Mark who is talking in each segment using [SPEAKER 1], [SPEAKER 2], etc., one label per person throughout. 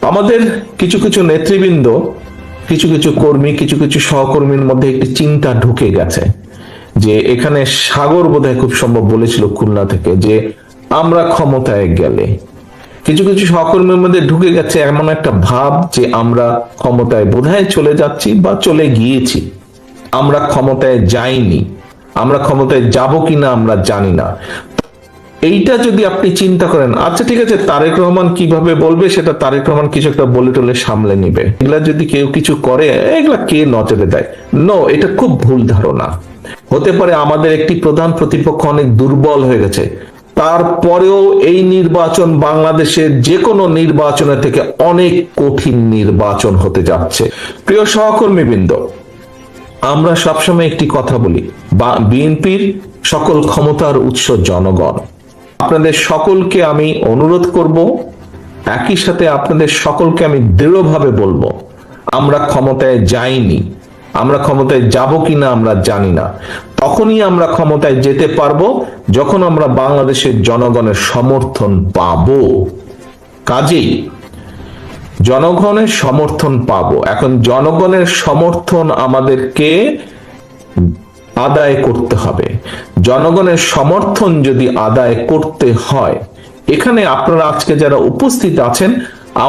[SPEAKER 1] আমাদের কিছু কিছু নেতৃবৃন্দ, কিছু কিছু কর্মী, কিছু কিছু সহকর্মীর মধ্যে একটি চিন্তা ঢুকে গেছে যে এখানে সাগর বোধহয় খুব সম্ভব বলেছিল খুলনা থেকে যে আমরা ক্ষমতায় গেলে, কিছু কিছু সহকর্মীর মধ্যে ঢুকে গেছে এমন একটা ভাব যে আমরা ক্ষমতায় বোধহয় চলে যাচ্ছি বা চলে গিয়েছি, আমরা ক্ষমতায় যাইনি, আমরা ক্ষমতায় যাব কিনা আমরা জানি না। এইটা যদি আপনি চিন্তা করেন, আচ্ছা ঠিক আছে তারেক রহমান কিভাবে বলবে সেটা তারেক রহমান কিছু একটা বলে টলে সামলে নিবে, এগুলা যদি কেউ কিছু করে এগুলা কে নজরে দেয়? নো, এটা খুব ভুল ধারণা। হতে পারে আমাদের একটি প্রধান প্রতিপক্ষ অনেক দুর্বল হয়ে গেছে, তারপরেও এই নির্বাচন বাংলাদেশের যে কোনো নির্বাচনের থেকে অনেক কঠিন নির্বাচন হতে যাচ্ছে। প্রিয় সহকর্মীবৃন্দ, আমরা সবসময় একটি কথা বলি, বিএনপির সকল ক্ষমতার উৎস জনগণ। আপনাদের সকলকে আমি অনুরোধ করব, একই সাথে আপনাদের সকলকে আমি দৃঢ়ভাবে বলবো, আমরা ক্ষমতায় যাইনি, আমরা ক্ষমতায় যাব কিনা আমরা জানি না। তখনই আমরা ক্ষমতায় যেতে পারবো যখন আমরা বাংলাদেশের জনগণের সমর্থন পাবো। কাজেই জনগণের সমর্থন পাবো। এখন জনগণের সমর্থন আমাদেরকে আদায় করতে হবে। জনগণের সমর্থন যদি আদায় করতে হয়, এখানে আপনারা আজকে যারা উপস্থিত আছেন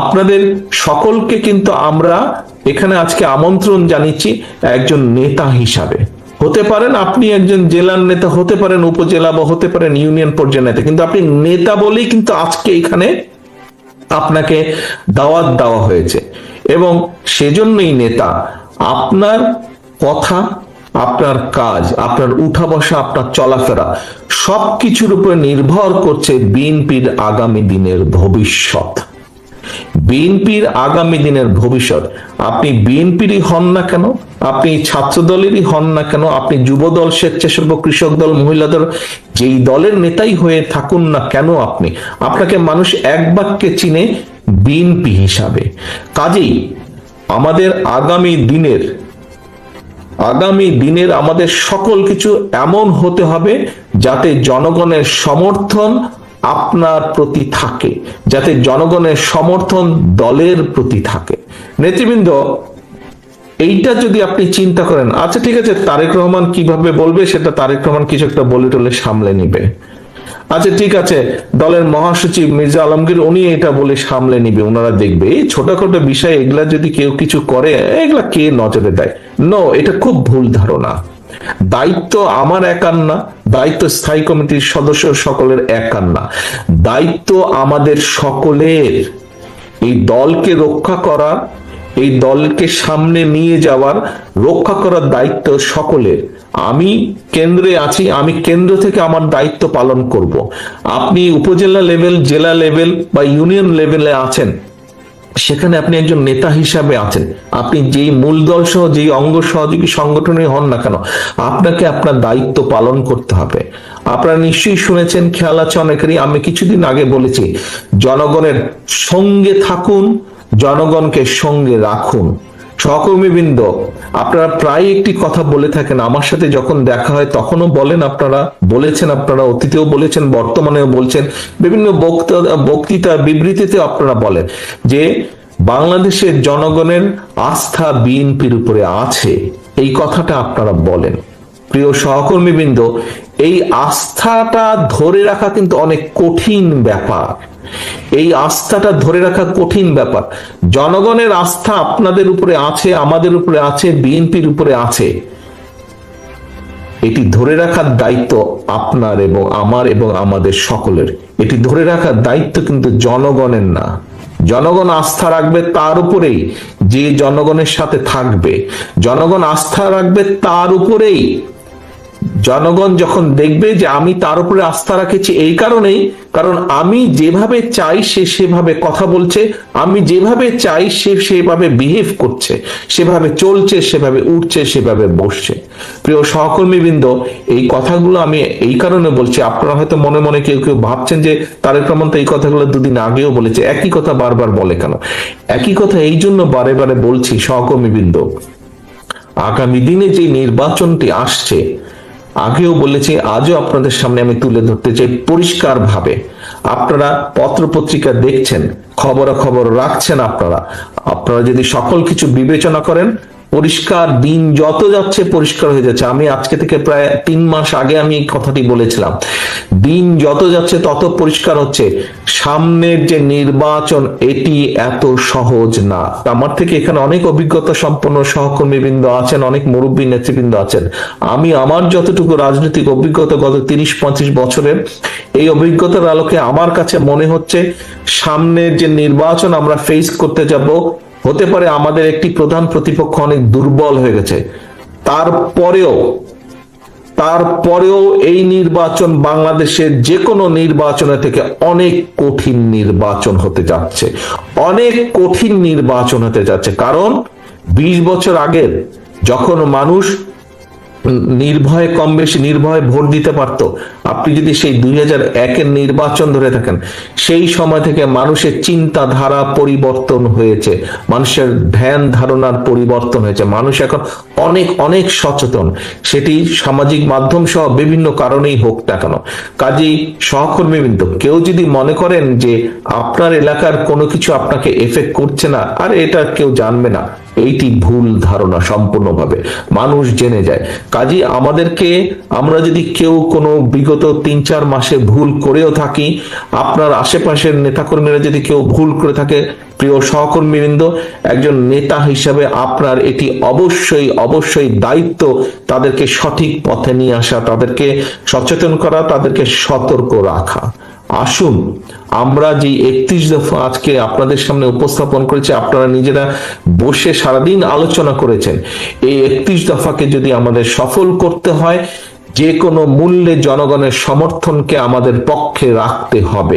[SPEAKER 1] আপনাদের সকলকে কিন্তু আমরা এখানে আজকে আমন্ত্রণ জানিয়েছি একজন নেতা হিসাবে। হতে পারেন আপনি একজন জেলার নেতা, হতে পারেন উপজেলা বা হতে পারেন ইউনিয়ন পর্যায়ের নেতা, কিন্তু আপনি নেতা বলেই কিন্তু আজকে এখানে আপনাকে দাওয়াত দেওয়া হয়েছে এবং সেজন্যই নেতা। আপনার কথা, আপনার কাজ, আপনার উঠা বসা, আপনার চলাফেরা সবকিছুর উপর নির্ভর করছে বিএনপির আগামী দিনের ভবিষ্যৎ। বিএনপির আগামী দিনের ভবিষ্যৎ। আপনি বিএনপিরই হন না কেন, আপনি ছাত্র দলেরই হন না কেন, আপনি যুব দল, স্বেচ্ছাসেবক, কৃষক দল, মহিলা দল, যেই দলের নেতাই হয়ে থাকুন না কেন, আপনাকে মানুষ এক বাক্যে চিনে বিএনপি হিসাবে। কাজেই আমাদের আগামী দিনের আমাদের সকল কিছু এমন হতে হবে যাতে জনগণের সমর্থন আপনার প্রতি থাকে, যাতে জনগণের সমর্থন দলের প্রতি থাকে। নেতৃবৃন্দ, এইটা যদি আপনি চিন্তা করেন, আচ্ছা ঠিক আছে তারেক রহমান কিভাবে বলবে সেটা তারেক রহমান কিছু একটা বলে টলে সামলে নিবে, আচ্ছা ঠিক আছে দলের মহাসচিব মির্জা আলমগীর উনি এটা বলে সামলে নিবে, ওনারা দেখবে। এই ছোটখাটো বিষয় এগুলা যদি কেউ কিছু করে এগুলা কে নজরে দেয়? নো, এটা খুব ভুল ধারণা। দায়িত্ব আমার একার না, দায়িত্ব স্থায়ী কমিটির সদস্য সকলের একার না, দায়িত্ব আমাদের সকলের। এই দলকে রক্ষা করা, এই দলকে সামনে নিয়ে যাওয়ার, রক্ষা করার দায়িত্ব সকলের। আমি কেন্দ্রে আছি, আমি কেন্দ্র থেকে আমার দায়িত্ব পালন করব। আপনি উপজেলা লেভেল, জেলা লেভেল বা ইউনিয়ন লেভেলে আছেন, সেখানে আপনি একজন নেতা হিসাবে আছেন। আপনি যেই মূল দল সহ যেই অঙ্গ সহযোগী সংগঠনে হন না কেন, আপনাকে আপনার দায়িত্ব পালন করতে হবে। আপনারা নিশ্চয়ই শুনেছেন, খেয়াল আছে অনেকেরই, আমি কিছুদিন আগে বলেছি জনগণের সঙ্গে থাকুন, জনগণকে সঙ্গে রাখুন। সহকর্মীবৃন্দ, আপনারা প্রায় একটি কথা বলে থাকেন, আমার সাথে যখন দেখা হয় তখনও বলেন, আপনারা বলেছেন, আপনারা অতীতেও বলেছেন, বর্তমানেও বলছেন, বিভিন্ন বক্তৃতা বিবৃতিতে আপনারা বলেন যে বাংলাদেশের জনগণের আস্থা বিএনপির উপরে আছে। এই কথাটা আপনারা বলেন। প্রিয় সহকর্মীবৃন্দ, এই আস্থাটা ধরে রাখা কিন্তু অনেক কঠিন ব্যাপার। এই আস্থাটা ধরে রাখা কঠিন ব্যাপার। জনগণের আস্থা আপনাদের উপরে আছে, আমাদের উপরে আছে, বিএনপির উপরে আছে। এটি ধরে রাখার দায়িত্ব আপনার এবং আমার এবং আমাদের সকলের। এটি ধরে রাখার দায়িত্ব কিন্তু জনগণের না। জনগণ আস্থা রাখবে তার উপরেই যে জনগণের সাথে থাকবে, জনগণ আস্থা রাখবে তার উপরেই। জনগণ যখন দেখবে যে আমি তার উপরে আস্থা রাখেছি এই কারণেই, কারণ আমি যেভাবে চাই সে সেভাবে কথা বলছে, আমি যেভাবে চাই সে সেভাবে বিহেভ করছে, সেভাবে চলছে, সেভাবে উঠছে, সেভাবে বসছে। প্রিয় সহকর্মীবৃন্দ, এই কথাগুলো আমি এই কারণে বলছি, আপনারা হয়তো মনে মনে কেউ কেউ ভাবছেন যে তারেক রহমান তো এই কথাগুলো দুদিন আগেও বলেছে, একই কথা বারবার বলে কেন? একই কথা এই জন্য বারে বারে বলছি সহকর্মীবৃন্দ, আগামী দিনে যে নির্বাচনটি আসছে, আগেও বলেছি, আজও আপনাদের সামনে আমি তুলে ধরতে চাই পরিষ্কার ভাবে, আপনারা পত্রপত্রিকা দেখছেন, খবরাখবর রাখছেন, আপনারা আপনারা যদি সকল কিছু বিবেচনা করেন, পরিষ্কার, দিন যত যাচ্ছে পরিষ্কার হয়ে যাচ্ছে। আমি আজকে থেকে প্রায় 3 মাস আগে আমি এই কথাটি বলেছিলাম, দিন যত যাচ্ছে তত পরিষ্কার হচ্ছে সামনের যে নির্বাচন এটি এত সহজ না। আমার থেকে এখানে অনেক অভিজ্ঞতা সম্পন্ন সহকর্মীবৃন্দ আছেন, অনেক মুরব্বী নেতৃবৃন্দ আছেন। আমি আমার যতটুকু রাজনৈতিক অভিজ্ঞতা গত 30-35 বছরের, এই অভিজ্ঞতার আলোকে আমার কাছে মনে হচ্ছে সামনের যে নির্বাচন আমরা ফেস করতে যাব, হতে পারে আমাদের একটি প্রধান প্রতিপক্ষ অনেক দুর্বল হয়ে গেছে, তারপরেও এই নির্বাচন বাংলাদেশের যে কোনো নির্বাচনের থেকে অনেক কঠিন নির্বাচন হতে যাচ্ছে, অনেক কঠিন নির্বাচন হতে যাচ্ছে। কারণ 20 বছর আগের যখন মানুষ নির্ভয়ে, কম বেশি নির্ভয়ে ভোট দিতে পারতো, আপনি যদি সেই 2001-এর নির্বাচন ধরে থাকেন, সেই সময় থেকে মানুষের চিন্তাধারা পরিবর্তন হয়েছে, মানুষের ধ্যান ধারণার পরিবর্তন হয়েছে। মানুষ এখন অনেক অনেক সচেতন, সেটি সামাজিক মাধ্যম সহ বিভিন্ন কারণেই হোক না কেন। কাজেই সহকর্মীবৃন্দ, কেউ যদি মনে করেন যে আপনার এলাকার কোনো কিছু আপনাকে এফেক্ট করছে না, আর এটা কেউ জানবে না, এইটি ভুল ধারণা সম্পূর্ণভাবে, মানুষ জেনে যায়। কাজেই আমরা যদি কেউ কোনো বিগত 3-4 মাসে ভুল করেও থাকি, আপনার আশেপাশের নেতাকর্মীরা যদি কেউ ভুল করে থাকে, প্রিয় সহকর্মীবৃন্দ, একজন নেতা হিসাবে আপনার এটি অবশ্যই অবশ্যই দায়িত্ব তাদেরকে সঠিক পথে নিয়ে আসা, তাদেরকে সচেতন করা, তাদেরকে সতর্ক রাখা। আসুন আমরা যে 31 দফা আজকে আপনাদের সামনে উপস্থাপন করেছি, আপনারা নিজেরা বসে সারাদিন আলোচনা করেছেন, এই 31 দফাকে যদি আমাদের সফল করতে হয়, যে কোনো মূল্যে জনগণের সমর্থনকে আমাদের পক্ষে রাখতে হবে।